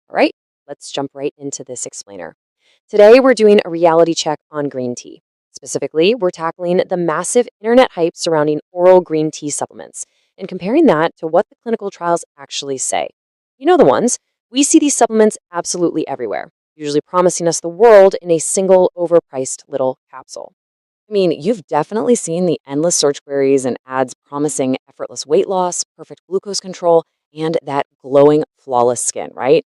All right, let's jump right into this explainer. Today, we're doing a reality check on green tea. Specifically, we're tackling the massive internet hype surrounding oral green tea supplements and comparing that to what the clinical trials actually say. You know the ones. We see these supplements absolutely everywhere, usually promising us the world in a single overpriced little capsule. I mean, you've definitely seen the endless search queries and ads promising effortless weight loss, perfect glucose control, and that glowing, flawless skin, right?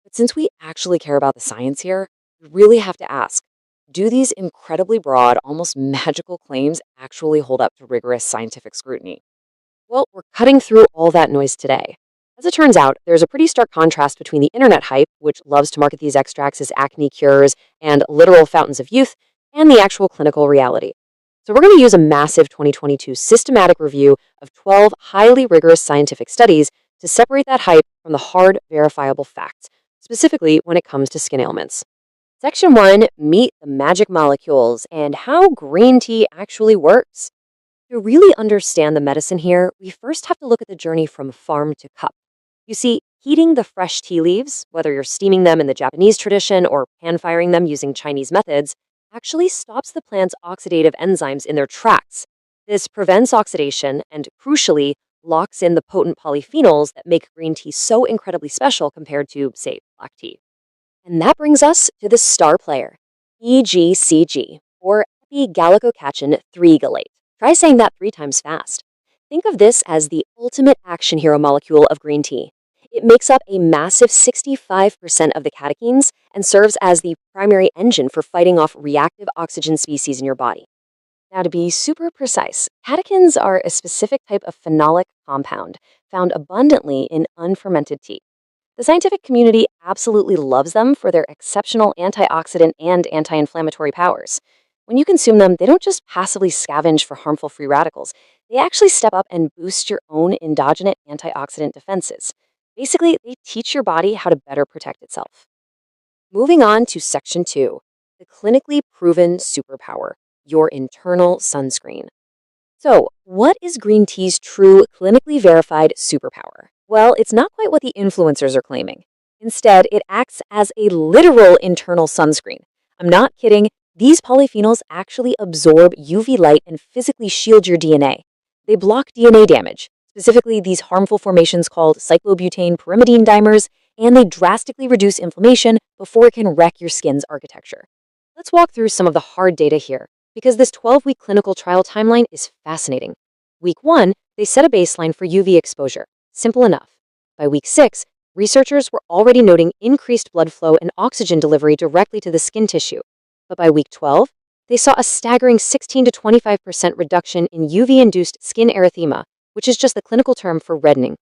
But since we actually care about the science here, we really have to ask, do these incredibly broad, almost magical claims actually hold up to rigorous scientific scrutiny? Well, we're cutting through all that noise today. As it turns out, there's a pretty stark contrast between the internet hype, which loves to market these extracts as acne cures and literal fountains of youth, and the actual clinical reality. So we're going to use a massive 2022 systematic review of 12 highly rigorous scientific studies to separate that hype from the hard, verifiable facts, specifically when it comes to skin ailments. Section 1, meet the magic molecules and how green tea actually works. To really understand the medicine here, we first have to look at the journey from farm to cup. You see, heating the fresh tea leaves, whether you're steaming them in the Japanese tradition or pan-firing them using Chinese methods, actually stops the plant's oxidative enzymes in their tracks. This prevents oxidation and, crucially, locks in the potent polyphenols that make green tea so incredibly special compared to, say, black tea. And that brings us to the star player, EGCG, or epigallocatechin 3-galate. Try saying that 3 times fast. Think of this as the ultimate action hero molecule of green tea. It makes up a massive 65% of the catechins and serves as the primary engine for fighting off reactive oxygen species in your body. Now, to be super precise, catechins are a specific type of phenolic compound found abundantly in unfermented tea. The scientific community absolutely loves them for their exceptional antioxidant and anti-inflammatory powers. When you consume them, they don't just passively scavenge for harmful free radicals. They actually step up and boost your own endogenous antioxidant defenses. Basically, they teach your body how to better protect itself. Moving on to Section 2, the clinically proven superpower, your internal sunscreen. So, what is green tea's true clinically verified superpower? Well, it's not quite what the influencers are claiming. Instead, it acts as a literal internal sunscreen. I'm not kidding. These polyphenols actually absorb UV light and physically shield your DNA. They block DNA damage, specifically these harmful formations called cyclobutane pyrimidine dimers, and they drastically reduce inflammation before it can wreck your skin's architecture. Let's walk through some of the hard data here, because this 12-week clinical trial timeline is fascinating. Week 1, they set a baseline for UV exposure. Simple enough. By week 6, researchers were already noting increased blood flow and oxygen delivery directly to the skin tissue. But by week 12, they saw a staggering 16 to 25% reduction in UV-induced skin erythema, which is just the clinical term for reddening.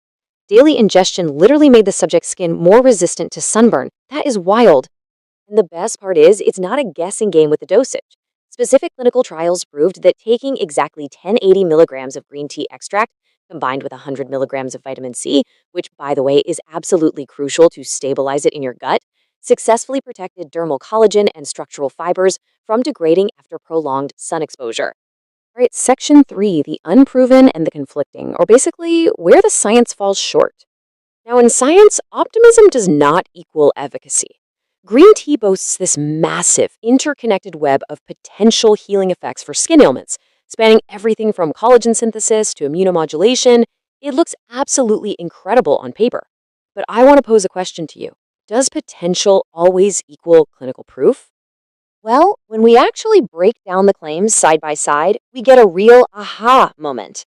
Daily ingestion literally made the subject's skin more resistant to sunburn. That is wild. And the best part is, it's not a guessing game with the dosage. Specific clinical trials proved that taking exactly 1080 milligrams of green tea extract combined with 100 milligrams of vitamin C, which, by the way, is absolutely crucial to stabilize it in your gut, successfully protected dermal collagen and structural fibers from degrading after prolonged sun exposure. All right, Section 3, the unproven and the conflicting, or basically where the science falls short. Now, in science, optimism does not equal efficacy. Green tea boasts this massive, interconnected web of potential healing effects for skin ailments, spanning everything from collagen synthesis to immunomodulation. It looks absolutely incredible on paper. But I want to pose a question to you. Does potential always equal clinical proof? Well, when we actually break down the claims side by side, we get a real aha moment.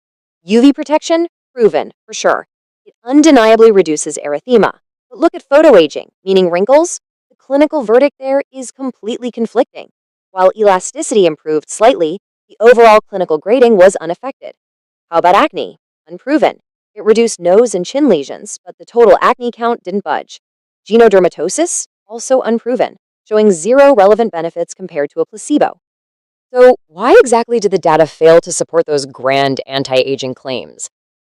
UV protection? Proven, for sure. It undeniably reduces erythema. But look at photoaging, meaning wrinkles. The clinical verdict there is completely conflicting. While elasticity improved slightly, the overall clinical grading was unaffected. How about acne? Unproven. It reduced nose and chin lesions, but the total acne count didn't budge. Genodermatosis? Also unproven, showing zero relevant benefits compared to a placebo. So why exactly did the data fail to support those grand anti-aging claims?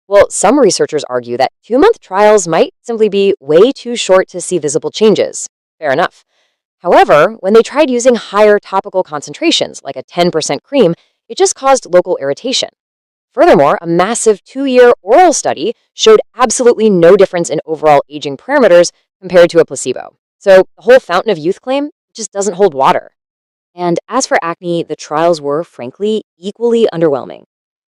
Well, some researchers argue that 2-month trials might simply be way too short to see visible changes. Fair enough. However, when they tried using higher topical concentrations, like a 10% cream, it just caused local irritation. Furthermore, a massive 2-year oral study showed absolutely no difference in overall aging parameters compared to a placebo. So the whole fountain of youth claim just doesn't hold water. And as for acne, the trials were, frankly, equally underwhelming.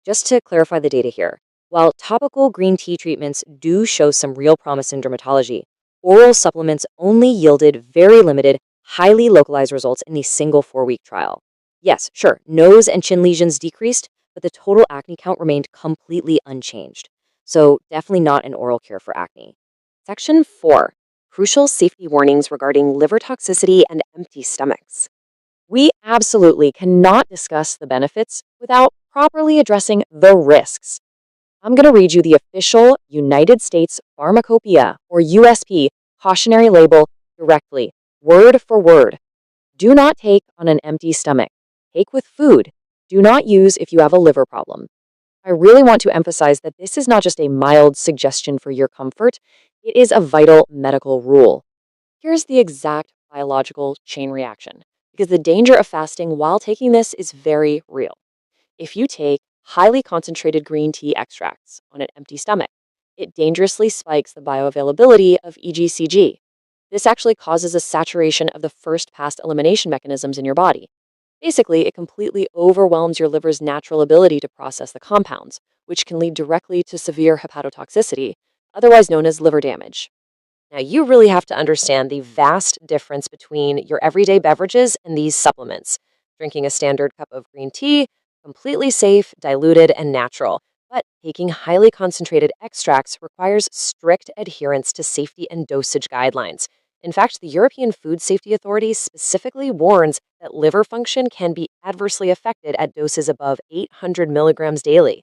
Just to clarify the data here, while topical green tea treatments do show some real promise in dermatology, oral supplements only yielded very limited, highly localized results in the single 4-week trial. Yes, sure, nose and chin lesions decreased, but the total acne count remained completely unchanged. So definitely not an oral cure for acne. Section 4. Crucial safety warnings regarding liver toxicity and empty stomachs. We absolutely cannot discuss the benefits without properly addressing the risks. I'm going to read you the official United States Pharmacopoeia, or USP, cautionary label directly, word for word. Do not take on an empty stomach. Take with food. Do not use if you have a liver problem. I really want to emphasize that this is not just a mild suggestion for your comfort, it is a vital medical rule. Here's the exact biological chain reaction, because the danger of fasting while taking this is very real. If you take highly concentrated green tea extracts on an empty stomach, it dangerously spikes the bioavailability of EGCG. This actually causes a saturation of the first pass elimination mechanisms in your body. Basically, it completely overwhelms your liver's natural ability to process the compounds, which can lead directly to severe hepatotoxicity, otherwise known as liver damage. Now, you really have to understand the vast difference between your everyday beverages and these supplements. Drinking a standard cup of green tea, completely safe, diluted, and natural. But taking highly concentrated extracts requires strict adherence to safety and dosage guidelines. In fact, the European Food Safety Authority specifically warns that liver function can be adversely affected at doses above 800 milligrams daily.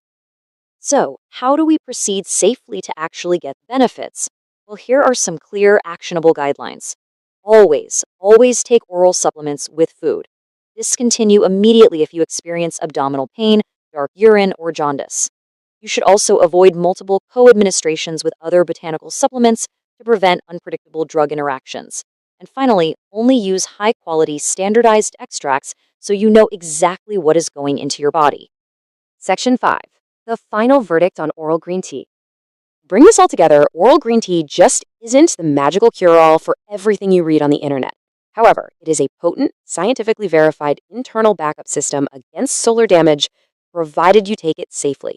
So, how do we proceed safely to actually get benefits? Well, here are some clear, actionable guidelines. Always take oral supplements with food. Discontinue immediately if you experience abdominal pain, dark urine, or jaundice. You should also avoid multiple co-administrations with other botanical supplements to prevent unpredictable drug interactions. And finally, only use high-quality, standardized extracts so you know exactly what is going into your body. Section 5. The final verdict on oral green tea. Bring this all together, oral green tea just isn't the magical cure-all for everything you read on the internet. However, it is a potent, scientifically verified internal backup system against solar damage, provided you take it safely.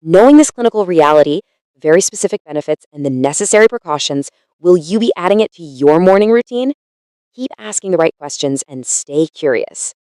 Knowing this clinical reality, very specific benefits, and the necessary precautions, will you be adding it to your morning routine? Keep asking the right questions and stay curious.